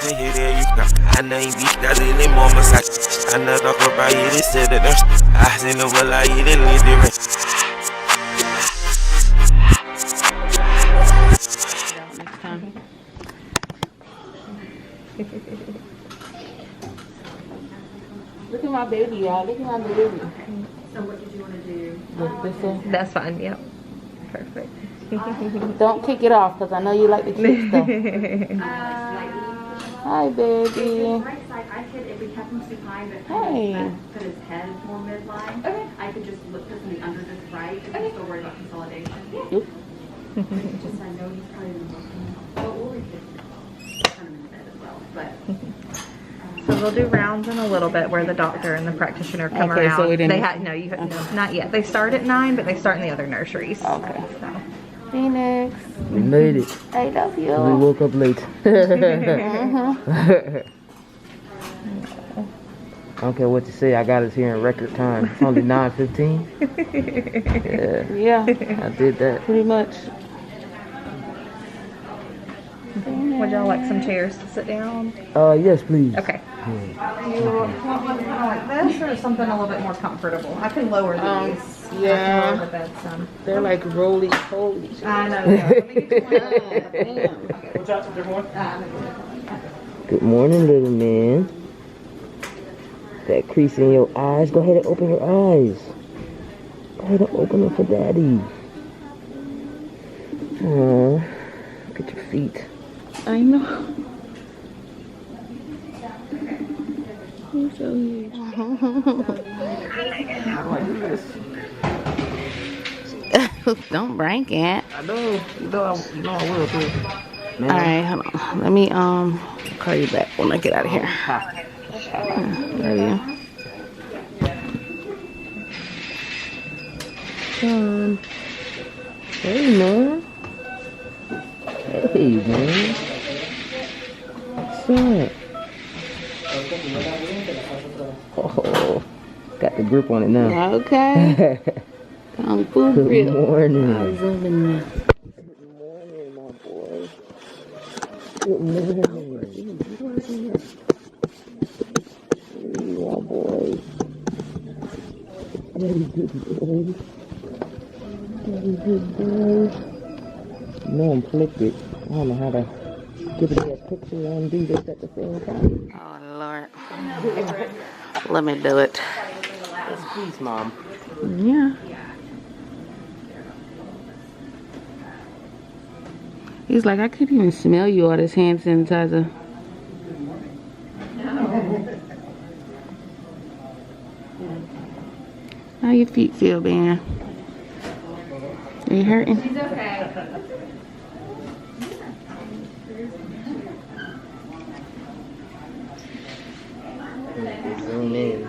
can hear that you got. I know you beat that in the moment. I know talk about it, it's said that I seen the well, I eat it, leave the rest. Next time. Look at my baby, y'all. Look at my baby. So what did you want to do? This one. That's fine. Yep. Perfect. Don't kick it off, because I know you like the cute stuff. Hi, baby. Right side, I could, if we kept him too high, but Hey. put his head more midline. Okay. I could just look for something under this right, if I'm still worried about consolidation. Yep. Just I know he's probably been working. Well, or we could turn him in bed as well, but. So we'll do rounds in a little bit where the doctor and the practitioner come Okay, around. so we didn't- They had no, no, not yet. They start at 9, but they start in the other nurseries. Okay. So. Phoenix. We made it. I love you. We woke up late. I don't care what you say. I got us here in record time. It's only 9:15. Yeah, I did that. pretty much. Would y'all like some chairs to sit down? Yes, please. Okay. You want one kind of like this or something a little bit more comfortable? I can lower these. Yeah. Lower the bed some. They're like roly-poly. I know. Yeah. Let me get you one. Good morning, little man. That crease in your eyes. Go ahead and open your eyes. Go ahead and open them for daddy. Aww. Look at your feet. I know. You're so huge. How do I do this? Don't break it. I know. You know I will too. Man, Alright, hold on. Let me call you back when I get out of here. Love you. Hey, man. Hey, man. What's up? Oh, got the grip on it now. Okay. Kung Fu Good grip. morning. I'll zoom in there. Good morning, my boy. Good morning. Hey, my boy. Very good boy. Very good boy. You know I'm flipped. I don't know how to get a picture and do this at the same time. Oh, Lord. Let me do it. Yes, please, Mom. Yeah. He's like, I couldn't even smell you all this hand sanitizer. How your feet feel, man? They hurting? She's okay. Zoom in.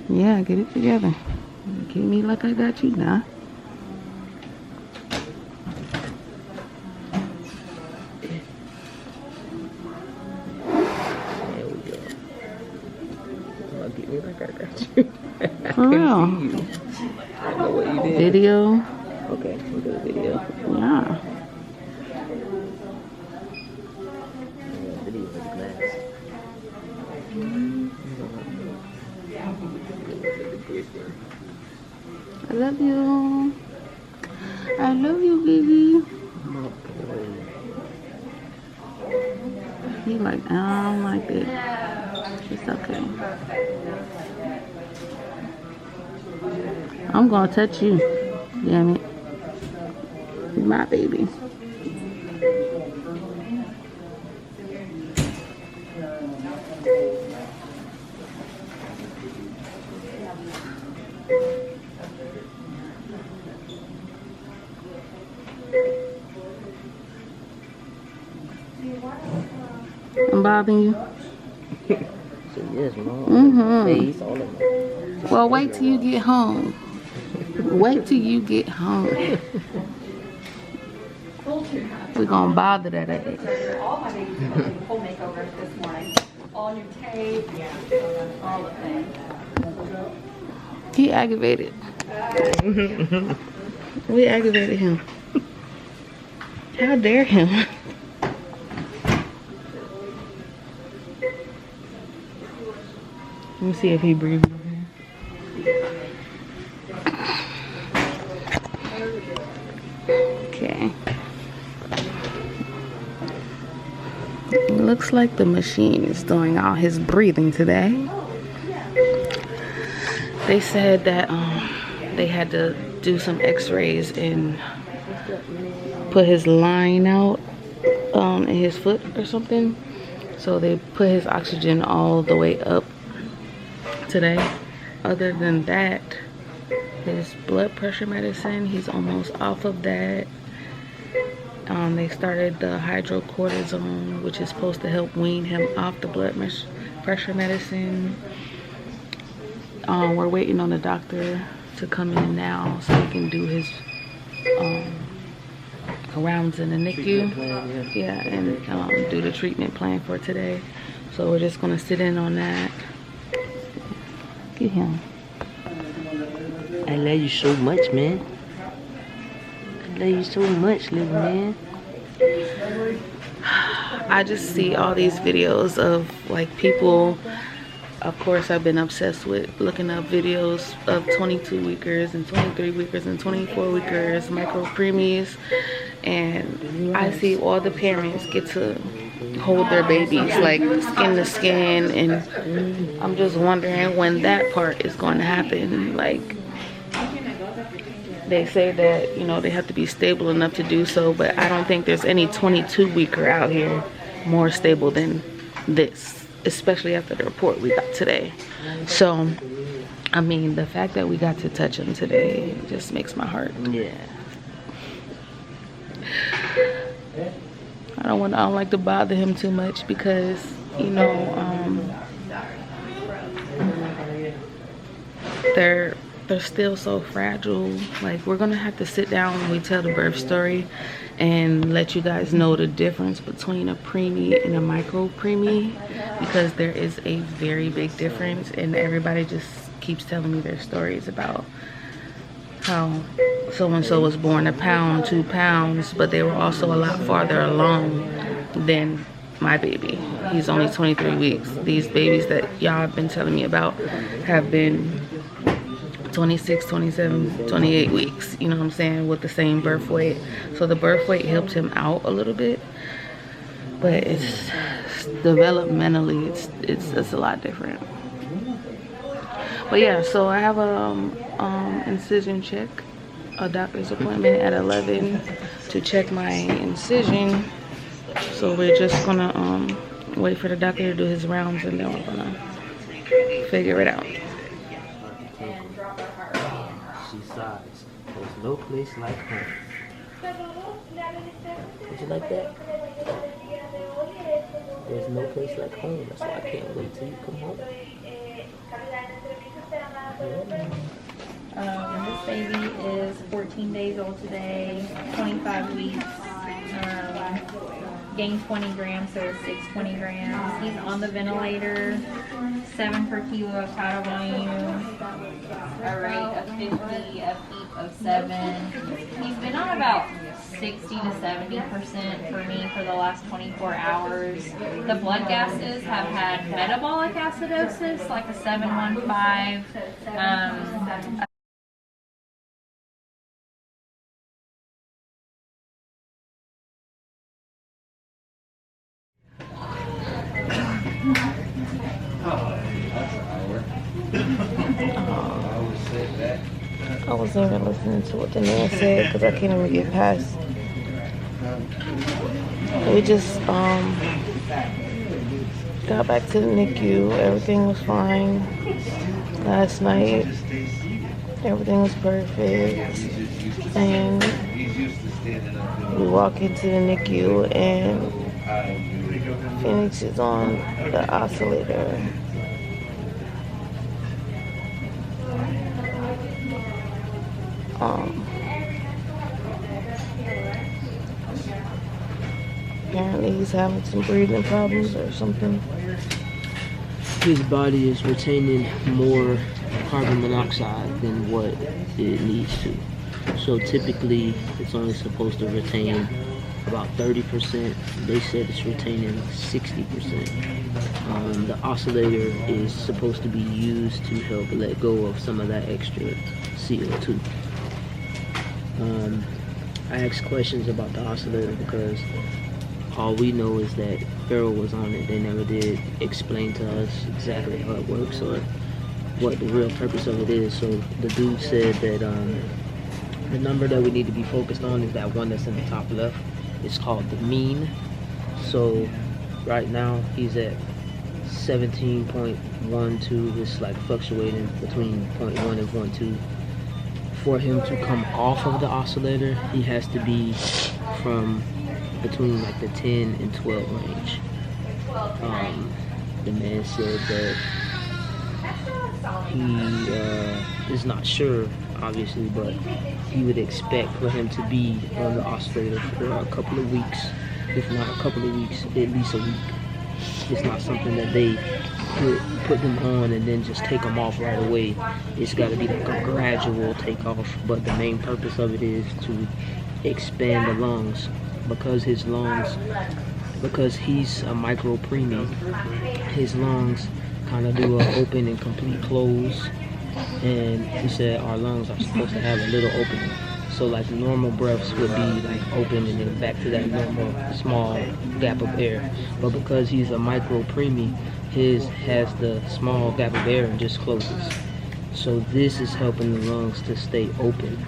Yeah, get it together. Keep me like I got you now. There we go. Oh, get me like I got you. For real. I know what you did. Video. Okay, we'll do a video. Yeah. Video with glass. I love you. I love you, baby. He like, I don't like it. It's okay. I'm gonna touch you. Damn it. You're my baby. I'm bothering you. So yes, Mom. Mm-hmm. Face, all of it. Well, wait till you get home. Wait till you get home. We're gonna bother that ass. All my babies got a full makeover this morning. All new tape, all the things. He aggravated. We aggravated him. How dare him? Let me see if he breathes. Okay. It looks like the machine is doing all his breathing today. They said that they had to do some x-rays and put his line out in his foot or something. So they put his oxygen all the way up today. Other than that, his blood pressure medicine, he's almost off of that. They started the hydrocortisone, which is supposed to help wean him off the blood pressure medicine. We're waiting on the doctor to come in now so he can do his rounds in the NICU. Yeah, and do the treatment plan for today. So we're just gonna sit in on that. Get him. I love you so much, man. I love you so much, little man. I just see all these videos of like people. Of course, I've been obsessed with looking up videos of 22 weekers and 23 weekers and 24 weekers, MicroPreemies, and I see all the parents get to hold their babies like skin to skin, and I'm just wondering when that part is going to happen. Like, they say that, you know, they have to be stable enough to do so, but I don't think there's any 22 weeker out here more stable than this, especially after the report we got today. So, I mean, the fact that we got to touch him today just makes my heart. Yeah. I don't like to bother him too much because, you know, they're still so fragile. Like, we're gonna have to sit down when we tell the birth story and let you guys know the difference between a preemie and a MicroPreemie, because there is a very big difference, and everybody just keeps telling me their stories about how so-and-so was born 1 pound, 2 pounds, but they were also a lot farther along than my baby. He's only 23 weeks. These babies that y'all have been telling me about have been 26, 27, 28 weeks, you know what I'm saying, with the same birth weight. So the birth weight helped him out a little bit, but it's developmentally, it's a lot different. But yeah, so I have a incision check, a doctor's appointment at 11 to check my incision. So we're just gonna wait for the doctor to do his rounds, and then we're gonna figure it out. She sighs. There's no place like home. Would you like that? There's no place like home. That's why I can't wait till you come home. This baby is 14 days old today, 25 weeks, gained 20 grams, so 620 grams. He's on the ventilator, 7 per kilo of tidal volume, a rate of 50, a peak of 7. He's been on about 60 to 70% for me for the last 24 hours. The blood gases have had metabolic acidosis, like a 715. I wasn't even listening to what the man said because I can't even get past. We just got back to the NICU. Everything was fine last night. Everything was perfect. And we walk into the NICU and Phoenix is on the oscillator. Apparently he's having some breathing problems or something. His body is retaining more carbon monoxide than what it needs to. So typically it's only supposed to retain about 30%. They said it's retaining 60%. The oscillator is supposed to be used to help let go of some of that extra CO2. I asked questions about the oscillator because all we know is that Pharaoh was on it. They never did explain to us exactly how it works or what the real purpose of it is. So the dude said that the number that we need to be focused on is that one that's in the top left. It's called the mean. So right now he's at 17.12. It's like fluctuating between 0.1 and 0.2. For him to come off of the oscillator, he has to be from between like the 10 and 12 range. The man said that he is not sure, obviously, but he would expect for him to be on the oscillator for a couple of weeks, if not a couple of weeks, at least a week. It's not something that they put them on and then just take them off right away. It's got to be like a gradual takeoff, but the main purpose of it is to expand the lungs, because his lungs, because he's a MicroPreemie, his lungs kind of do an open and complete close, and he said our lungs are supposed to have a little opening. So like normal breaths would be like open and then back to that normal small gap of air, but because he's a MicroPreemie, his has the small gap of air and just closes. So this is helping the lungs to stay open,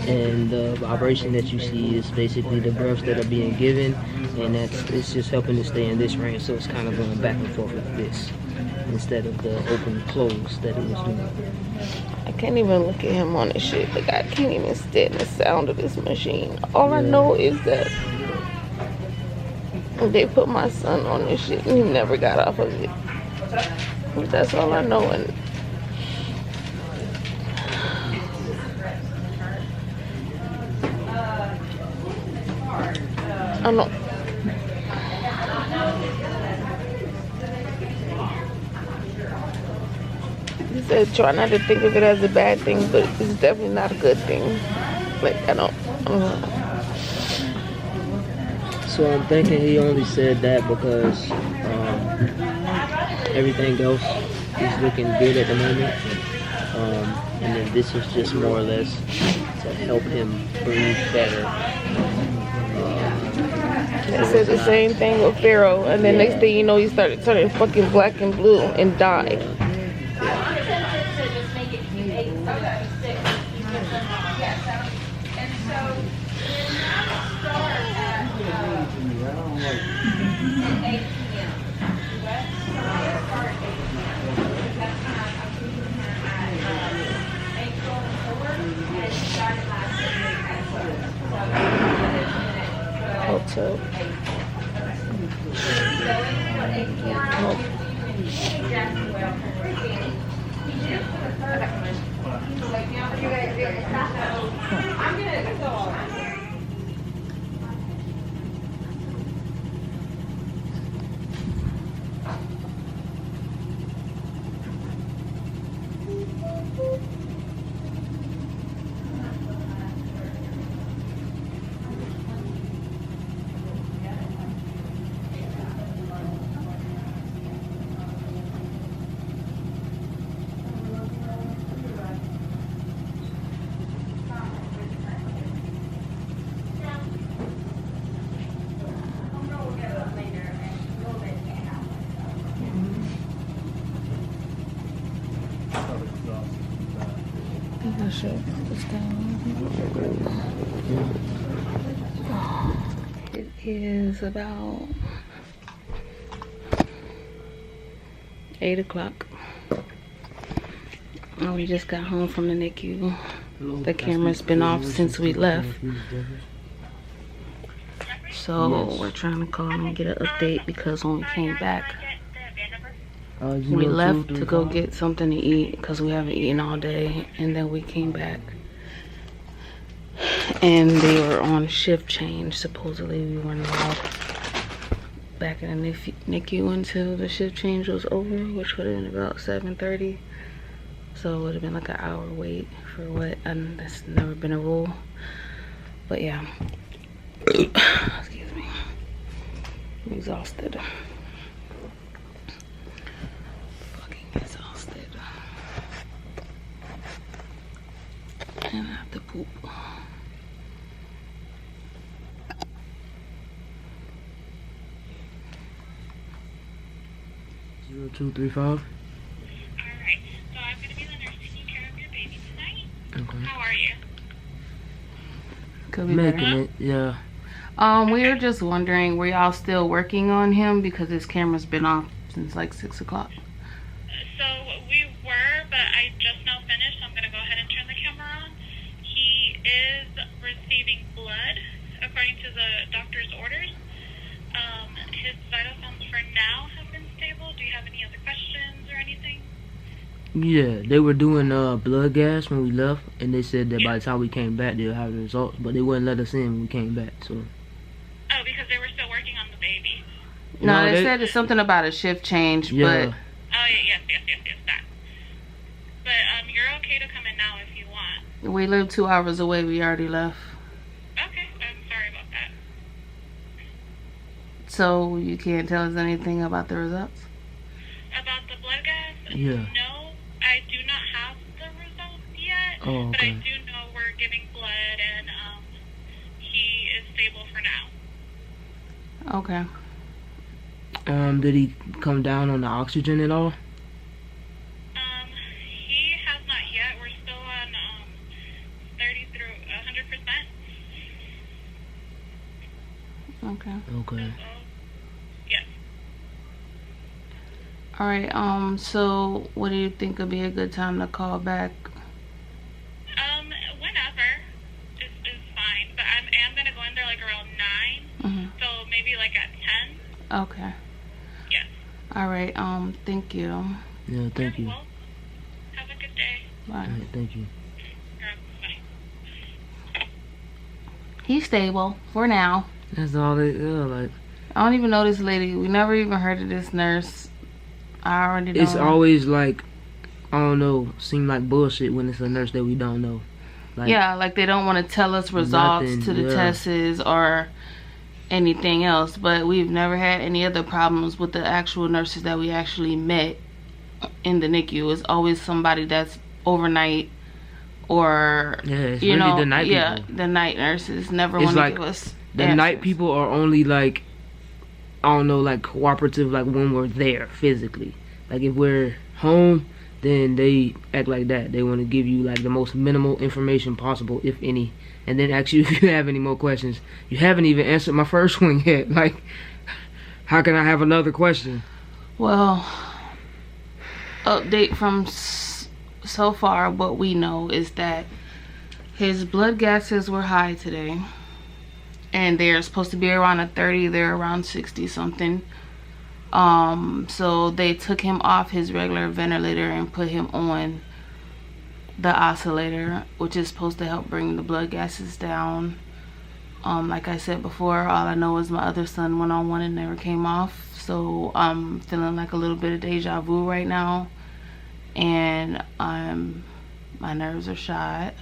and the vibration that you see is basically the breaths that are being given, and it's just helping to stay in this range. So it's kind of going back and forth like this instead of the open close that it was doing. I can't even look at him on this shit. Like, I can't even stand the sound of this machine. All I know is that they put my son on this shit and he never got off of it. That's all I know. And I don't. He said try not to think of it as a bad thing, but it's definitely not a good thing. Like, I don't know. So I'm thinking he only said that because everything else is looking good at the moment. And then this is just more or less to help him breathe better. They said the same thing with Pharaoh, and then next thing you know, he started turning fucking black and blue and died. Hotel. It is about 8 o'clock. And we just got home from the NICU. The camera's been off since we left. So we're trying to call and get an update because when we came back, we left to go get something to eat because we haven't eaten all day, and then we came back and they were on shift change. Supposedly we weren't allowed back in the NICU until the shift change was over, which would have been about 7:30. So it would have been like an hour wait for what, and that's never been a rule. But yeah, Excuse me. I'm exhausted. Fucking exhausted. And I have to poop. 0235. Alright, so I'm going to be the nurse taking care of your baby tonight. Okay. How are you? Could be Making better. it, yeah. We were just wondering, were y'all still working on him because his camera's been off since like 6 o'clock? So we were, but I just now finished, so I'm going to go ahead and turn the camera on. He is receiving blood according to the doctor's orders. His vital signs for now have been stable. Do you have any other questions or anything? Yeah, they were doing blood gas when we left, and they said that by the time we came back, they'll have the results, but they wouldn't let us in when we came back, so. Oh, because they were still working on the baby. No, they said it's something about a shift change, Yeah. Oh, yes, that. But you're okay to come in now if you want. but we live 2 hours away. We already left. Okay, I'm sorry about that. So you can't tell us anything about the results? About the blood gas? Yeah. No, I do not have the results yet. Oh, But I okay. do know we're giving blood and he is stable for now. Okay. Did he come down on the oxygen at all? He has not yet. We're still on 30 through 100%. Okay. Okay. Yes. All right. So what do you think would be a good time to call back? Whenever is fine. But I am gonna go in there like around 9. So maybe like at 10. Okay. Yes. All right. Thank you. Yeah, thank you. Well, have a good day. Bye. Alright, thank you. Bye. He's stable for now. That's all they, yeah, like. I don't even know this lady. We never even heard of this nurse. I already know. It's always like, I don't know, seem like bullshit when it's a nurse that we don't know. Like, Yeah, like they don't want to tell us results Nothing, to the yeah. tests or anything else. But we've never had any other problems with the actual nurses that we actually met in the NICU. It's always somebody that's overnight or, Yeah, it's you really know, the night yeah, people. the night nurses never It's want to like give us The answers. night people are only like, I don't know, like cooperative, like when we're there physically. Like if we're home, then they act like that. They want to give you like the most minimal information possible, if any, and then ask you if you have any more questions. You haven't even answered my first one yet. Like, how can I have another question? Well, update from so far, what we know is that his blood gases were high today. And they're supposed to be around a 30, they're around 60 something. So they took him off his regular ventilator and put him on the oscillator, which is supposed to help bring the blood gases down. Like I said before, all I know is my other son went on one and never came off. So I'm feeling like a little bit of deja vu right now. And my nerves are shot.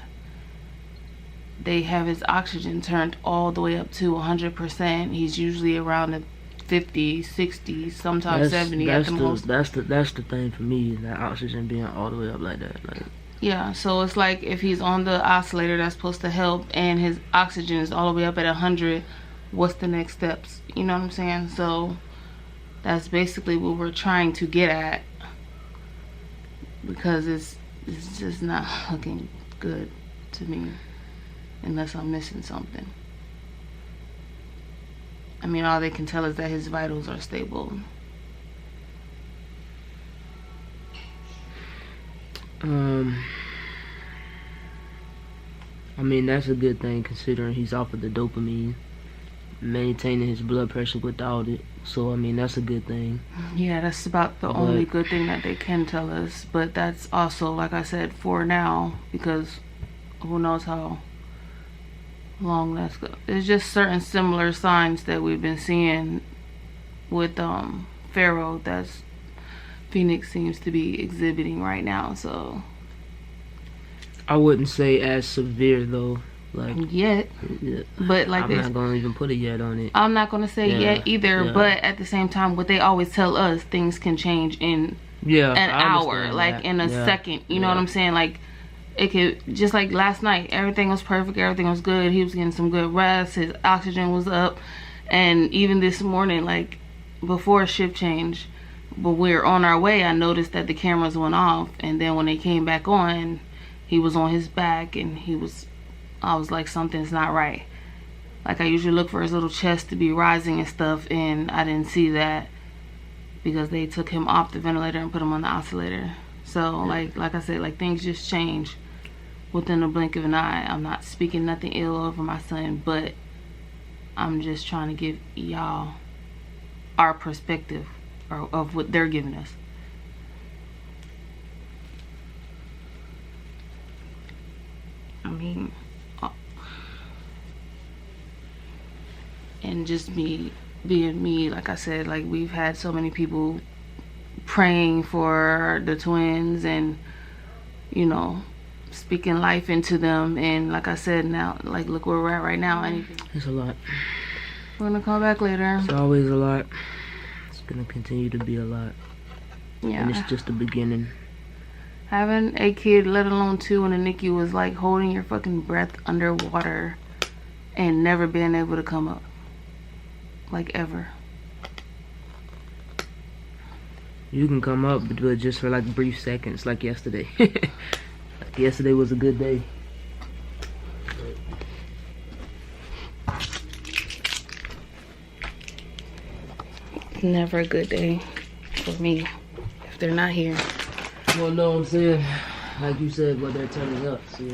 They have his oxygen turned all the way up to 100%. He's usually around the 50, 60, sometimes 70 at the most. That's the thing for me, that oxygen being all the way up like that. Like, Yeah, so it's like if he's on the oscillator that's supposed to help and his oxygen is all the way up at 100, what's the next steps? You know what I'm saying? So that's basically what we're trying to get at, because it's just not looking good to me unless I'm missing something. I mean, all they can tell is that his vitals are stable. I mean, that's a good thing considering he's off of the dopamine, maintaining his blood pressure without it. So, I mean, that's a good thing. Yeah, that's about the only good thing that they can tell us. But that's also, like I said, for now, because who knows how long that's go. There's just certain similar signs that we've been seeing with Pharaoh that's Phoenix seems to be exhibiting right now. So I wouldn't say as severe though, Like yet. yeah. But like I'm not gonna even put a yet on it. I'm not gonna say Yeah, yet either. yeah. But at the same time, what they always tell us, things can change in an hour, like in a second. You know what I'm saying? Like it could, just like last night, everything was perfect, everything was good. He was getting some good rest, his oxygen was up, and even this morning, like before shift change, but we're on our way, I noticed that the cameras went off, and then when they came back on, he was on his back, and I was like, something's not right. Like I usually look for his little chest to be rising and stuff, and I didn't see that because they took him off the ventilator and put him on the oscillator. So like I said, like things just change within the blink of an eye. I'm not speaking nothing ill over my son, but I'm just trying to give y'all our perspective of what they're giving us. I mean, and just me being me, like I said, like we've had so many people praying for the twins and, you know, speaking life into them, and like I said, now, like look where we're at right now. Anything, It's a lot. we're gonna call back later. It's always a lot. It's gonna continue to be a lot. Yeah, And it's just the beginning. having a kid, let alone two, in the NICU was like holding your fucking breath underwater and never being able to come up, like ever. You can come up, but just for like brief seconds, like yesterday. Like yesterday was a good day. Never a good day for me if they're not here. Well, no, I'm saying, like you said, what they're telling us. Yeah.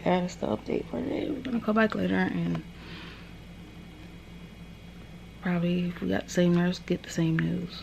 Yeah, that's the update for today. We're gonna call back later and probably, if we got the same nurse, get the same news.